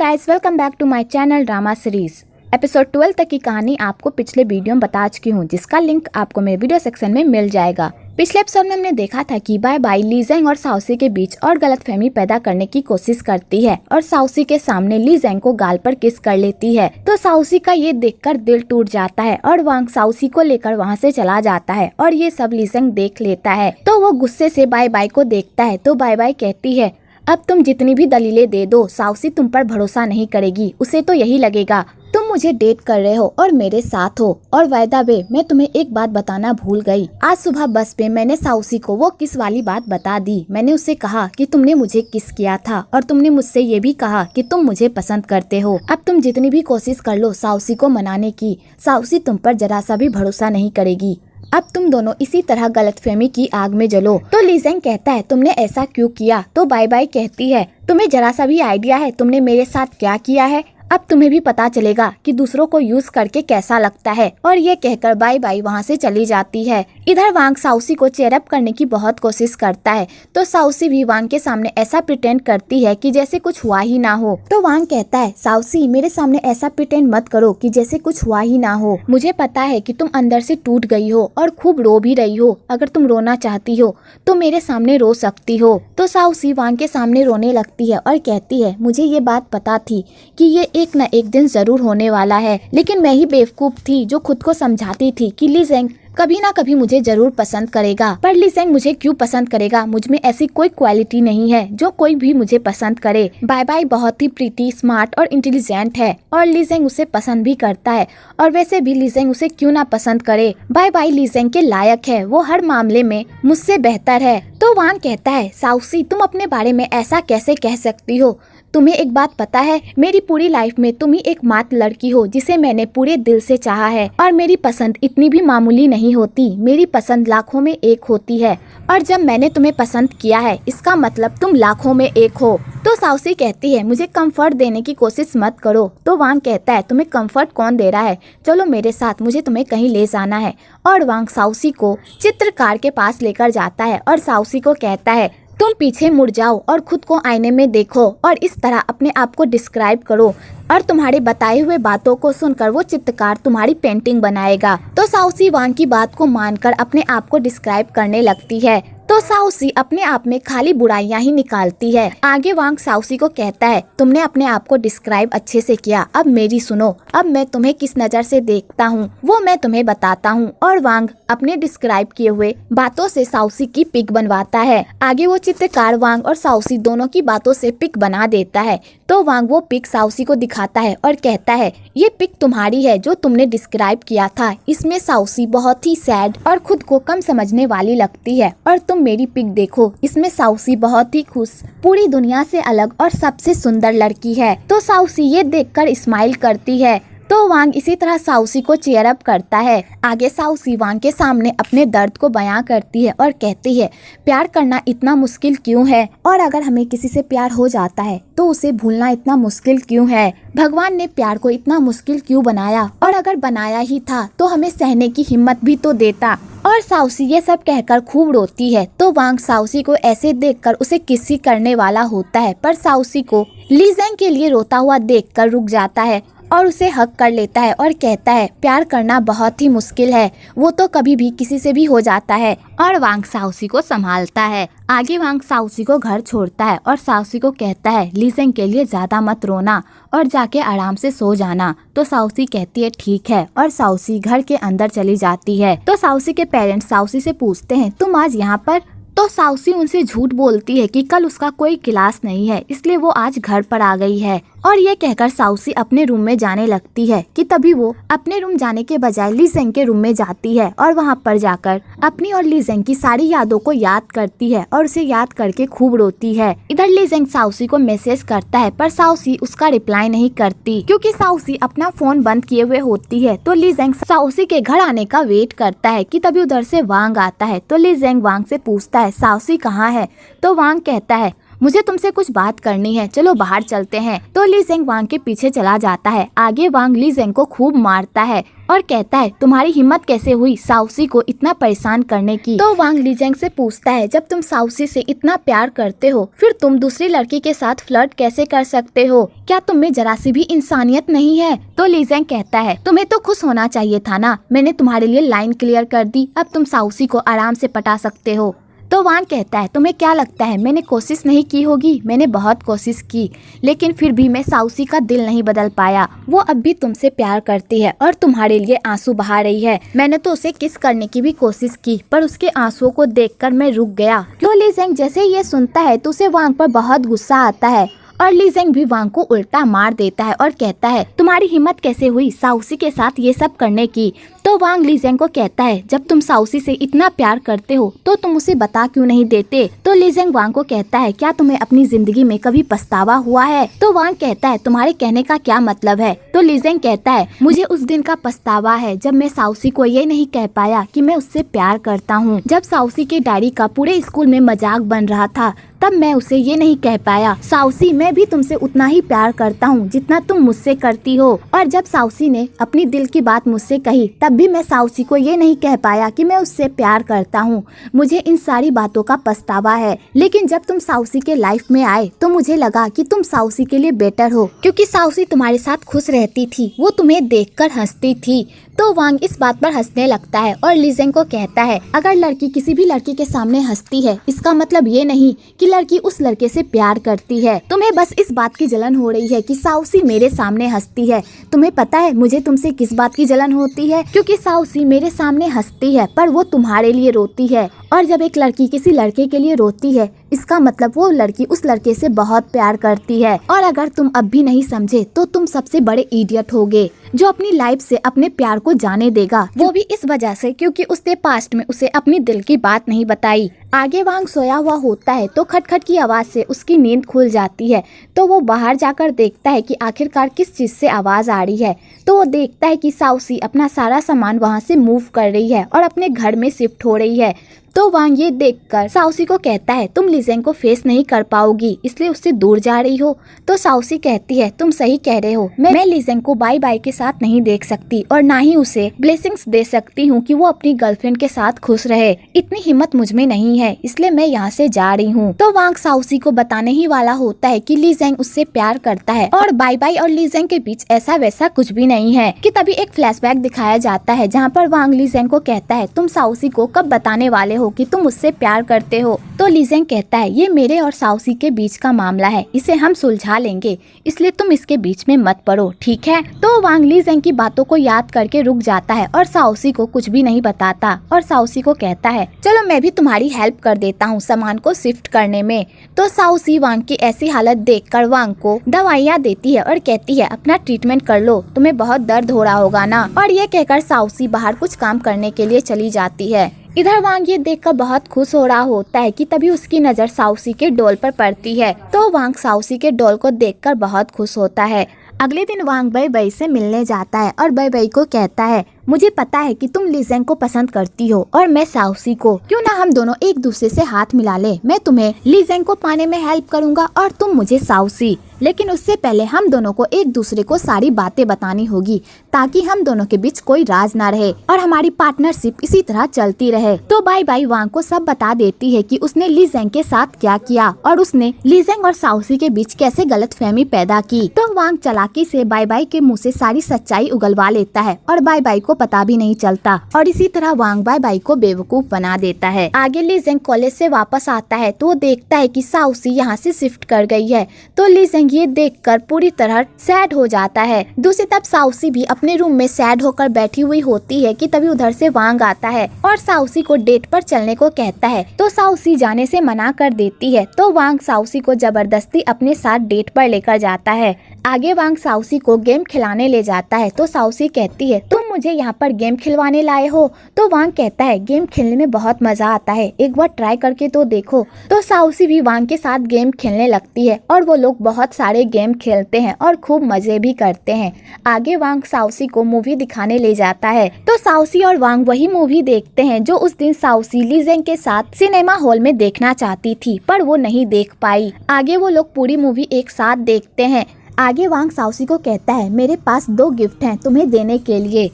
Guys, welcome back to my channel drama series. Episode 12 तक की कहानी आपको पिछले वीडियो में बता चुकी हूँ, जिसका लिंक आपको मेरे वीडियो सेक्शन में मिल जाएगा। पिछले एपिसोड में हमने देखा था कि बाय बाय ली ज़ेंग और साउसी के बीच और गलतफहमी पैदा करने की कोशिश करती है और साउसी के सामने ली ज़ेंग को गाल पर किस कर लेती है। तो साउसी का ये देखकर दिल टूट जाता है और वांग साउसी को लेकर वहाँ से चला जाता है और ये सब ली ज़ेंग देख लेता है। तो वो गुस्से से बाय बाय को देखता है तो बाय बाय कहती है, अब तुम जितनी भी दलीलें दे दो, साउसी तुम पर भरोसा नहीं करेगी। उसे तो यही लगेगा तुम मुझे डेट कर रहे हो और मेरे साथ हो। और वायदा बे, मैं तुम्हें एक बात बताना भूल गई। आज सुबह बस पे मैंने साउसी को वो किस वाली बात बता दी। मैंने उसे कहा कि तुमने मुझे किस किया था और तुमने मुझसे ये भी कहा कि तुम मुझे पसंद करते हो। अब तुम जितनी भी कोशिश कर लो साउसी को मनाने की, साउसी तुम पर जरा सा भी भरोसा नहीं करेगी। अब तुम दोनों इसी तरह गलतफहमी की आग में जलो। तो ली ज़ेंग कहता है, तुमने ऐसा क्यों किया? तो बाय बाय कहती है, तुम्हें जरा सा भी आइडिया है तुमने मेरे साथ क्या किया है? अब तुम्हें भी पता चलेगा कि दूसरों को यूज करके कैसा लगता है। और ये कहकर बाय बाय वहाँ से चली जाती है। इधर वांग साउसी को चेयर अप करने की बहुत कोशिश करता है तो साउसी भी वांग के सामने ऐसा प्रिटेंड करती है कि जैसे कुछ हुआ ही ना हो। तो वांग कहता है, साउसी मेरे सामने ऐसा प्रिटेंड मत करो कि जैसे कुछ हुआ ही ना हो। मुझे पता है कि तुम अंदर से टूट गई हो और खूब रो भी रही हो। अगर तुम रोना चाहती हो तो मेरे सामने रो सकती हो। तो साउसी वांग के सामने रोने लगती है और कहती है, मुझे ये बात पता थी कि ये एक न एक दिन जरूर होने वाला है, लेकिन मैं ही बेवकूफ थी जो खुद को समझाती थी कि ली ज़ेंग कभी ना कभी मुझे जरूर पसंद करेगा। पर ली ज़ेंग मुझे क्यों पसंद करेगा? मुझ में ऐसी कोई क्वालिटी नहीं है जो कोई भी मुझे पसंद करे। बाय बाय बहुत ही प्रीटी, स्मार्ट और इंटेलिजेंट है और ली ज़ेंग उसे पसंद भी करता है। और वैसे भी ली ज़ेंग उसे क्यों ना पसंद करे। बाय बाय ली ज़ेंग के लायक है, वो हर मामले में मुझसे बेहतर है। तो वांग कहता है, साउसी तुम अपने बारे में ऐसा कैसे कह सकती हो? तुम्हें एक बात पता है, मेरी पूरी लाइफ में तुम ही एकमात्र लड़की हो जिसे मैंने पूरे दिल से चाहा है। और मेरी पसंद इतनी भी मामूली नहीं होती, मेरी पसंद लाखों में एक होती है। और जब मैंने तुम्हें पसंद किया है इसका मतलब तुम लाखों में एक हो। तो साउसी कहती है, मुझे कंफर्ट देने की कोशिश मत करो। तो वांग कहता है, तुम्हें कंफर्ट कौन दे रहा है? चलो मेरे साथ, मुझे तुम्हें कहीं ले जाना है। और वांग साउसी को चित्रकार के पास लेकर जाता है और साउसी को कहता है, तुम पीछे मुड़ जाओ और खुद को आईने में देखो और इस तरह अपने आप को डिस्क्राइब करो और तुम्हारे बताए हुए बातों को सुनकर वो चित्रकार तुम्हारी पेंटिंग बनाएगा। तो साउसी वांग की बात को मानकर अपने आप को डिस्क्राइब करने लगती है। तो साउसी अपने आप में खाली बुराइयां ही निकालती है। आगे वांग साउसी को कहता है, तुमने अपने आप को डिस्क्राइब अच्छे से किया, अब मेरी सुनो। अब मैं तुम्हें किस नज़र से देखता हूँ वो मैं तुम्हें बताता हूँ। और वांग अपने डिस्क्राइब किए हुए बातों से साउसी की पिक बनवाता है। आगे वो चित्रकार वांग और साउसी दोनों की बातों से पिक बना देता है। तो वांग वो पिक साउसी को दिखाता है और कहता है, ये पिक तुम्हारी है जो तुमने डिस्क्राइब किया था। इसमें साउसी बहुत ही सैड और खुद को कम समझने वाली लगती है। और तुम मेरी पिक देखो, इसमें साउसी बहुत ही खुश, पूरी दुनिया से अलग और सबसे सुंदर लड़की है। तो साउसी ये देखकर स्माइल करती है। तो वांग इसी तरह साउसी को चेयर अप करता है। आगे साउसी वांग के सामने अपने दर्द को बयां करती है और कहती है, प्यार करना इतना मुश्किल क्यों है? और अगर हमें किसी से प्यार हो जाता है तो उसे भूलना इतना मुश्किल क्यों है? भगवान ने प्यार को इतना मुश्किल क्यों बनाया? और अगर बनाया ही था तो हमें सहने की हिम्मत भी तो देता। और साउसी ये सब कहकर खूब रोती है। तो वांग साउसी को ऐसे देखकर उसे किसी करने वाला होता है, पर साउसी को ली ज़ेंग के लिए रोता हुआ देखकर रुक जाता है और उसे हक कर लेता है और कहता है, प्यार करना बहुत ही मुश्किल है, वो तो कभी भी किसी से भी हो जाता है। और वांग साउसी को संभालता है। आगे वांग साउसी को घर छोड़ता है और साउसी को कहता है, ली ज़ेंग के लिए ज्यादा मत रोना और जाके आराम से सो जाना। तो साउसी कहती है, ठीक है। और साउसी घर के अंदर चली जाती है। तो साउसी के पेरेंट्स साउसी से पूछते हैं, तुम आज यहाँ पर? तो साउसी उनसे झूठ बोलती है कि कल उसका कोई क्लास नहीं है, इसलिए वो आज घर पर आ गई है। और ये कहकर साउसी अपने रूम में जाने लगती है कि तभी वो अपने रूम जाने के बजाय ली ज़ेंग के रूम में जाती है और वहाँ पर जाकर अपनी और ली ज़ेंग की सारी यादों को याद करती है और उसे याद करके खूब रोती है। इधर ली ज़ेंग साउसी को मैसेज करता है पर साउसी उसका रिप्लाई नहीं करती क्योंकि साउसी अपना फोन बंद किए हुए होती है। तो ली ज़ेंग साउसी के घर आने का वेट करता है कि तभी उधर से वांग आता है। तो ली ज़ेंग वांग से पूछता है, साउसी कहाँ है? तो वांग कहता है, मुझे तुमसे कुछ बात करनी है, चलो बाहर चलते हैं। तो ली जेंग वांग के पीछे चला जाता है। आगे वांग ली जेंग को खूब मारता है और कहता है तुम्हारी हिम्मत कैसे हुई साउसी को इतना परेशान करने की। तो वांग ली जेंग से पूछता है जब तुम साउसी से इतना प्यार करते हो फिर तुम दूसरी लड़की के साथ फ्लर्ट कैसे कर सकते हो? क्या तुम में जरा सी भी इंसानियत नहीं है? तो ली जेंग कहता है तुम्हें तो खुश होना चाहिए था ना, मैंने तुम्हारे लिए लाइन क्लियर कर दी, अब तुम साउसी को आराम से पटा सकते हो। तो वांग कहता है तुम्हें क्या लगता है मैंने कोशिश नहीं की होगी? मैंने बहुत कोशिश की लेकिन फिर भी मैं साउसी का दिल नहीं बदल पाया। वो अब भी तुमसे प्यार करती है और तुम्हारे लिए आंसू बहा रही है। मैंने तो उसे किस करने की भी कोशिश की पर उसके आंसुओं को देखकर मैं रुक गया। तो ली जेंग जैसे ये सुनता है तो उसे वांग पर बहुत गुस्सा आता है और ली जेंग भी वांग को उल्टा मार देता है और कहता है तुम्हारी हिम्मत कैसे हुई साउसी के साथ ये सब करने की? तो वांग ली जेंग को कहता है जब तुम साउसी से इतना प्यार करते हो तो तुम उसे बता क्यों नहीं देते? तो ली जेंग वांग को कहता है क्या तुम्हें अपनी जिंदगी में कभी पछतावा हुआ है? तो वांग कहता है तुम्हारे कहने का क्या मतलब है? तो ली जेंग कहता है मुझे उस दिन का पछतावा है जब मैं साउसी को ये नहीं कह पाया कि मैं उससे प्यार करता हूँ। जब साउसी के डायरी का पूरे स्कूल में मजाक बन रहा था तब मैं उसे ये नहीं कह पाया साउसी मैं भी तुमसे उतना ही प्यार करता हूँ जितना तुम मुझसे करती हो। और जब साउसी ने अपनी दिल की बात मुझसे कही तब भी मैं साउसी को ये नहीं कह पाया कि मैं उससे प्यार करता हूँ। मुझे इन सारी बातों का पछतावा है। लेकिन जब तुम साउसी के लाइफ में आए तो मुझे लगा कि तुम साउसी के लिए बेटर हो क्योंकि साउसी तुम्हारे साथ खुश रहती थी, वो तुम्हें देखकर हंसती थी। तो वांग इस बात पर हंसने लगता है और ली जेंग को कहता है अगर लड़की किसी भी लड़की के सामने हंसती है इसका मतलब ये नहीं कि लड़की उस लड़के से प्यार करती है। तुम्हें बस इस बात की जलन हो रही है कि साउसी मेरे सामने हंसती है। तुम्हें पता है मुझे तुमसे किस बात की जलन होती है? क्योंकि साउसी मेरे सामने हंसती है पर वो तुम्हारे लिए रोती है। और जब एक लड़की किसी लड़के के लिए रोती है इसका मतलब वो लड़की उस लड़के से बहुत प्यार करती है। और अगर तुम अब भी नहीं समझे तो तुम सबसे बड़े इडियट होगे जो अपनी लाइफ से अपने प्यार को जाने देगा, वो भी इस वजह से क्योंकि उसने पास्ट में उसे अपनी दिल की बात नहीं बताई। आगे वांग सोया हुआ होता है तो खटखट की आवाज से उसकी नींद खुल जाती है। तो वो बाहर जाकर देखता है कि आखिरकार किस चीज से आवाज आ रही है। तो वो देखता है कि साउसी अपना सारा सामान वहाँ से मूव कर रही है और अपने घर में शिफ्ट हो रही है। तो वांग ये देखकर साउसी को कहता है तुम ली जेंग को फेस नहीं कर पाओगी इसलिए उससे दूर जा रही हो। तो साउसी कहती है तुम सही कह रहे हो, मैं ली जेंग को बाय बाय के साथ नहीं देख सकती और ना ही उसे ब्लेसिंग्स दे सकती हूँ कि वो अपनी गर्लफ्रेंड के साथ खुश रहे। इतनी हिम्मत मुझ में नहीं है इसलिए मैं यहाँ से जा रही हूँ। तो वांग साउसी को बताने ही वाला होता है कि ली जेंग उससे प्यार करता है और बाय बाय और ली जेंग के बीच ऐसा वैसा कुछ भी नहीं है कि तभी एक फ्लैशबैक दिखाया जाता है जहाँ पर वांग ली जेंग को कहता है तुम साउसी को कब बताने वाले हो कि तुम मुझसे प्यार करते हो? तो ली जेंग कहता है ये मेरे और साउसी के बीच का मामला है, इसे हम सुलझा लेंगे इसलिए तुम इसके बीच में मत पड़ो, ठीक है? तो वांग ली जेंग की बातों को याद करके रुक जाता है और साउसी को कुछ भी नहीं बताता और साउसी को कहता है चलो मैं भी तुम्हारी हेल्प कर देता हूँ सामान को शिफ्ट करने में। तो साउसी वांग की ऐसी हालत देखकर वांग को दवाइयाँ देती है और कहती है अपना ट्रीटमेंट कर लो, तुम्हें बहुत दर्द हो रहा होगा ना। और ये कहकर साउसी बाहर कुछ काम करने के लिए चली जाती है। इधर वांग ये देखकर बहुत खुश हो रहा होता है कि तभी उसकी नजर साउसी के डॉल पर पड़ती है। तो वांग साउसी के डॉल को देखकर बहुत खुश होता है। अगले दिन वांग बई बई से मिलने जाता है और बई बई को कहता है मुझे पता है कि तुम ली जेंग को पसंद करती हो और मैं साउसी को, क्यों ना हम दोनों एक दूसरे से हाथ मिला ले। मैं तुम्हें ली जेंग को पाने में हेल्प करूंगा और तुम मुझे साउसी। लेकिन उससे पहले हम दोनों को एक दूसरे को सारी बातें बतानी होगी ताकि हम दोनों के बीच कोई राज ना रहे और हमारी पार्टनरशिप इसी तरह चलती रहे। तो बाय बाय वांग को सब बता देती है कि उसने ली जेंग के साथ क्या किया और उसने ली जेंग और साउसी के बीच कैसे गलतफहमी पैदा की। तो वांग चालाकी से बाय बाय के मुँह से सारी सच्चाई उगलवा लेता है और बाय बाय को पता भी नहीं चलता और इसी तरह वांग बाय बाय को बेवकूफ बना देता है। आगे ली जेंग कॉलेज से वापस आता है तो वो देखता है कि साउसी यहाँ से शिफ्ट कर गई है। तो ली जेंग ये देखकर पूरी तरह सैड हो जाता है। दूसरी तरफ साउसी भी अपने रूम में सैड होकर बैठी हुई होती है कि तभी उधर से वांग आता है और साउसी को डेट पर चलने को कहता है। तो साउसी जाने से मना कर देती है। तो वांग साउसी को जबरदस्ती अपने साथ डेट पर लेकर जाता है। आगे वांग साउसी को गेम खिलाने ले जाता है तो साउसी कहती है तुम मुझे यहाँ पर गेम खिलवाने लाए हो। तो वांग कहता है गेम खेलने में बहुत मजा आता है, एक बार ट्राई करके तो देखो। तो साउसी भी वांग के साथ गेम खेलने लगती है और वो लोग बहुत सारे गेम खेलते हैं और खूब मजे भी करते हैं। आगे वांग साउसी को मूवी दिखाने ले जाता है तो साउसी और वांग वही मूवी देखते हैं जो उस दिन साउसी ली जेंग के साथ सिनेमा हॉल में देखना चाहती थी पर वो नहीं देख पाई। आगे वो लोग पूरी मूवी एक साथ देखते हैं। आगे वांग साउसी को कहता है मेरे पास 2 गिफ्ट हैं तुम्हें देने के लिए।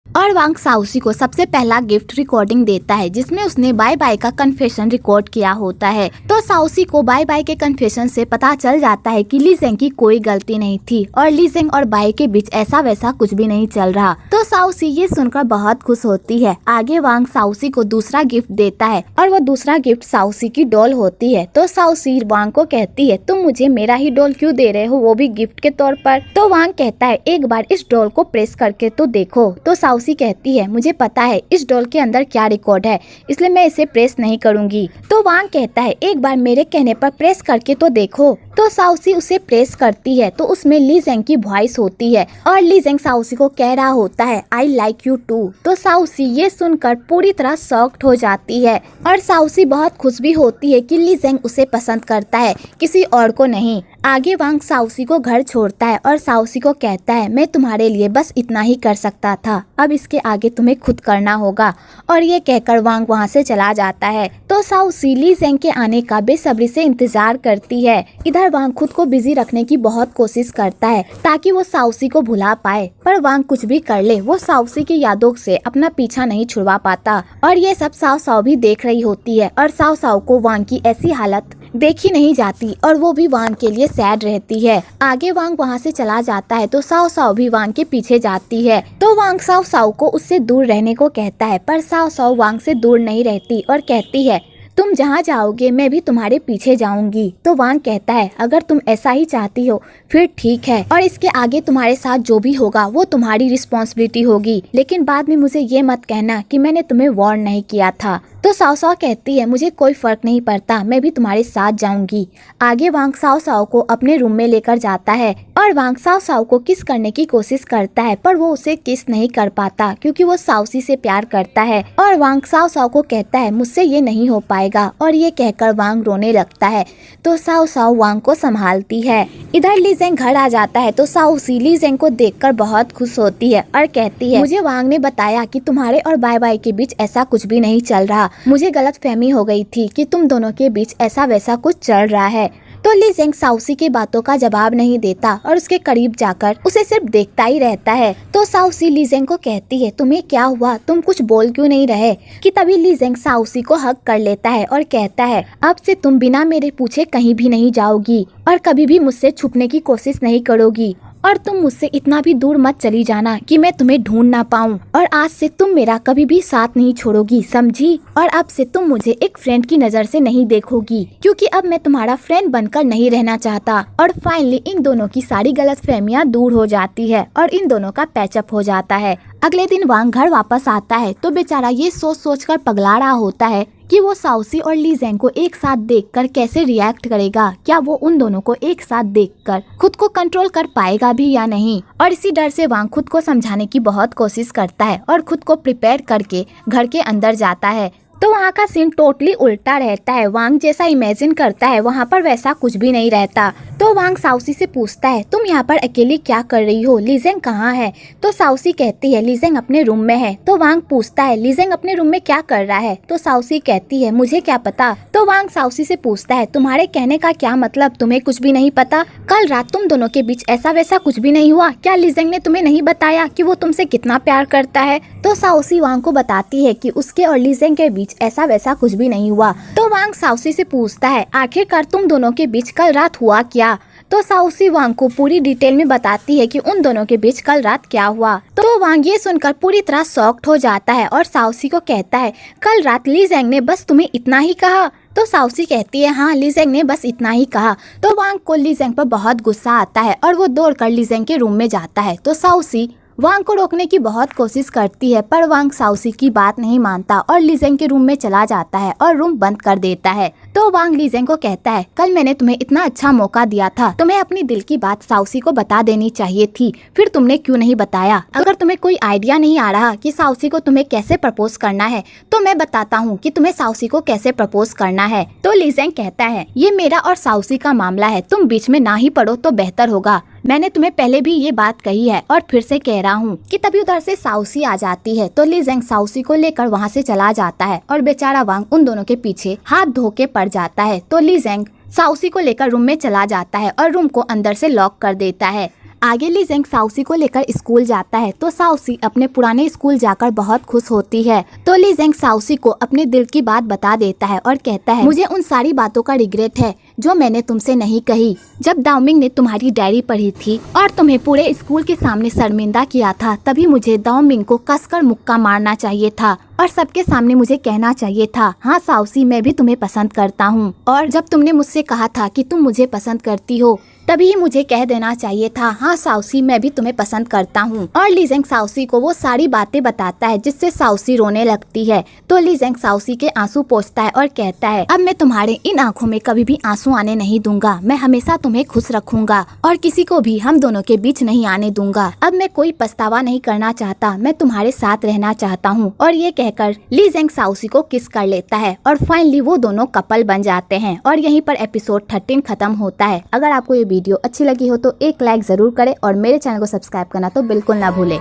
और वांग साउसी को सबसे पहला गिफ्ट रिकॉर्डिंग देता है जिसमें उसने बाय बाय का कन्फेशन रिकॉर्ड किया होता है। तो साउसी को बाय बाय के कन्फेशन से पता चल जाता है कि ली जेंग की कोई गलती नहीं थी और ली जेंग और बाय के बीच ऐसा वैसा कुछ भी नहीं चल रहा। तो साउसी ये सुनकर बहुत खुश होती है। आगे वांग साउसी को दूसरा गिफ्ट देता है और वो दूसरा गिफ्ट साउसी की डॉल होती है। तो साउसी वांग को कहती है तुम मुझे मेरा ही डॉल क्यों दे रहे हो, वो भी गिफ्ट के तौर पर। तो वांग कहता है एक बार इस डॉल को प्रेस करके तो देखो। तो साउसी कहती है मुझे पता है इस डॉल के अंदर क्या रिकॉर्ड है इसलिए मैं इसे प्रेस नहीं करूंगी। तो वांग कहता है एक बार मेरे कहने पर प्रेस करके तो देखो। तो साउसी उसे प्रेस करती है तो उसमें ली जेंग की वॉइस होती है और ली जेंग साउसी को कह रहा होता है आई लाइक यू टू। तो साउसी ये सुनकर पूरी तरह शॉक्ड हो जाती है और साउसी बहुत खुश भी होती है कि ली जेंग उसे पसंद करता है, किसी और को नहीं। आगे वांग साउसी को घर छोड़ता है और साउसी को कहता है मैं तुम्हारे लिए बस इतना ही कर सकता था, अब इसके आगे तुम्हें खुद करना होगा। और ये कहकर वांग वहाँ से चला जाता है। तो साउसी ली जेंग के आने का बेसब्री से इंतजार करती है। इधर वांग खुद को बिजी रखने की बहुत कोशिश करता है ताकि वो साउसी को भुला पाए, पर वांग कुछ भी कर ले वो साउसी की यादों से अपना पीछा नहीं छुड़वा पाता। और ये सब साव साव भी देख रही होती है और साव साव को वांग की ऐसी हालत देखी नहीं जाती और वो भी वांग के लिए सैड रहती है। आगे वांग वहाँ से चला जाता है तो साव साव भी वांग के पीछे जाती है। तो वांग साव साव को उससे दूर रहने को कहता है पर साव साव वांग से दूर नहीं रहती और कहती है तुम जहाँ जाओगे मैं भी तुम्हारे पीछे जाऊंगी। तो वांग कहता है अगर तुम ऐसा ही चाहती हो फिर ठीक है और इसके आगे तुम्हारे साथ जो भी होगा वो तुम्हारी रिस्पॉन्सिबिलिटी होगी, लेकिन बाद में मुझे ये मत कहना कि मैंने तुम्हें वार्न नहीं किया था। तो साव साव कहती है मुझे कोई फर्क नहीं पड़ता, मैं भी तुम्हारे साथ जाऊंगी। आगे वांग साव साव को अपने रूम में लेकर जाता है और वांग साव साव को किस करने की कोशिश करता है पर वो उसे किस नहीं कर पाता क्योंकि वो साउसी से प्यार करता है। और वांग साव साव को कहता है मुझसे ये नहीं हो पाएगा और ये कहकर वांग रोने लगता है। तो साव साव वांग को संभालती है। इधर ली जेंग घर आ जाता है तो साउसी ली जेंग को देखकर बहुत खुश होती है और कहती है मुझे वांग ने बताया कि तुम्हारे और बाय बाय के बीच ऐसा कुछ भी नहीं चल रहा, मुझे गलतफहमी हो गई थी कि तुम दोनों के बीच ऐसा वैसा कुछ चल रहा है। तो ली जेंग साउसी की बातों का जवाब नहीं देता और उसके करीब जाकर उसे सिर्फ देखता ही रहता है। तो साउसी ली जेंग को कहती है तुम्हें क्या हुआ, तुम कुछ बोल क्यों नहीं रहे। कि तभी ली जेंग साउसी को हग कर लेता है और कहता है अब से तुम बिना मेरे पूछे कहीं भी नहीं जाओगी और कभी भी मुझसे छुपने की कोशिश नहीं करोगी और तुम मुझसे इतना भी दूर मत चली जाना कि मैं तुम्हें ढूंढ ना पाऊँ। और आज से तुम मेरा कभी भी साथ नहीं छोड़ोगी, समझी। और अब से तुम मुझे एक फ्रेंड की नज़र से नहीं देखोगी क्योंकि अब मैं तुम्हारा फ्रेंड बनकर नहीं रहना चाहता। और फाइनली इन दोनों की सारी गलतफहमियां दूर हो जाती है और इन दोनों का पैचअप हो जाता है। अगले दिन वांग घर वापस आता है तो बेचारा ये सोच सोच कर पगला रहा होता है कि वो साउसी और ली जेंग को एक साथ देखकर कैसे रिएक्ट करेगा, क्या वो उन दोनों को एक साथ देखकर खुद को कंट्रोल कर पाएगा भी या नहीं। और इसी डर से वांग खुद को समझाने की बहुत कोशिश करता है और खुद को प्रिपेयर करके घर के अंदर जाता है। तो वहाँ का सीन टोटली उल्टा रहता है। वांग जैसा इमेजिन करता है वहाँ पर वैसा कुछ भी नहीं रहता। तो वांग साउसी से पूछता है तुम यहाँ पर अकेली क्या कर रही हो, ली जेंग कहाँ है। तो साउसी कहती है ली जेंग अपने रूम में है। तो वांग पूछता है ली जेंग अपने रूम में क्या कर रहा है। तो साउसी कहती है मुझे क्या पता। तो वांग साउसी से पूछता है तुम्हारे कहने का क्या मतलब, तुम्हें कुछ भी नहीं पता। कल रात तुम दोनों के बीच ऐसा वैसा कुछ भी नहीं हुआ, क्या ली जेंग ने तुम्हें नहीं बताया कि वो तुमसे कितना प्यार करता है। तो साउसी वांग को बताती है कि उसके और ली जेंग के बीच ऐसा वैसा कुछ भी नहीं हुआ। तो वांग साउसी से पूछता है आखिरकार तुम दोनों के बीच कल रात हुआ क्या। तो साउसी वांग को पूरी डिटेल में बताती है कि उन दोनों के बीच कल रात क्या हुआ। तो वांग ये सुनकर पूरी तरह शॉक्ड हो जाता है और साउसी को कहता है कल रात ली जेंग ने बस तुम्हें इतना ही कहा। तो साउसी कहती है हाँ ली जेंग ने बस इतना ही कहा। तो वांग को ली जेंग पर बहुत गुस्सा आता है और वो दौड़कर ली जेंग के रूम में जाता है। तो साउसी वांग को रोकने की बहुत कोशिश करती है पर वांग साउसी की बात नहीं मानता और ली जेंग के रूम में चला जाता है और रूम बंद कर देता है। तो वांग लीजेंग को कहता है, कल मैंने तुम्हें इतना अच्छा मौका दिया था, तुम्हें अपनी दिल की बात साउसी को बता देनी चाहिए थी, फिर तुमने क्यों नहीं बताया? अगर तुम्हें कोई आइडिया नहीं आ रहा कि साउसी को तुम्हें कैसे प्रपोज करना है, तो मैं बताता हूँ कि तुम्हें साउसी को कैसे प्रपोज करना है। तो लीजेंग कहता है, ये मेरा और साउसी का मामला है, तुम बीच में ना ही पड़ो तो बेहतर होगा। मैंने तुम्हें पहले भी ये बात कही है और फिर से कह रहा हूँ कि तभी उधर से साउसी आ जाती है। तो लीजेंग साउसी को लेकर वहाँ से चला जाता है और बेचारा वांग उन दोनों के पीछे हाथ धो के पड़ जाता है। तो लीजेंग साउसी को लेकर रूम में चला जाता है और रूम को अंदर से लॉक कर देता है। आगे लीजेंग साउसी को लेकर स्कूल जाता है तो साउसी अपने पुराने स्कूल जाकर बहुत खुश होती है। तो लीजेंग साउसी को अपने दिल की बात बता देता है और कहता है, मुझे उन सारी बातों का रिग्रेट है जो मैंने तुमसे नहीं कही। जब दाओमिंग ने तुम्हारी डायरी पढ़ी थी और तुम्हें पूरे स्कूल के सामने शर्मिंदा किया था, तभी मुझे दाओमिंग को कसकर मुक्का मारना चाहिए था और सबके सामने मुझे कहना चाहिए था, हाँ साउसी मैं भी तुम्हें पसंद करता हूँ। और जब तुमने मुझसे कहा था कि तुम मुझे पसंद करती हो, तभी मुझे कह देना चाहिए था, हाँ साउसी मैं भी तुम्हें पसंद करता हूँ। और लीजेंग साउसी को वो सारी बातें बताता है जिससे साउसी रोने लगती है। तो लीजेंग साउसी के आंसू पोंछता है और कहता है, अब मैं तुम्हारे इन आंखों में कभी भी आंसू आने नहीं दूंगा, मैं हमेशा तुम्हें खुश रखूंगा और किसी को भी हम दोनों के बीच नहीं आने दूंगा। अब मैं कोई पछतावा नहीं करना चाहता, मैं तुम्हारे साथ रहना चाहता हूँ। और ये कहकर लीजेंग साउसी को किस कर लेता है और फाइनली वो दोनों कपल बन जाते हैं। और यहीं पर एपिसोड 13 खत्म होता है। अगर आपको ये वीडियो अच्छी लगी हो तो एक लाइक जरूर करें और मेरे चैनल को सब्सक्राइब करना तो बिल्कुल ना भूलें।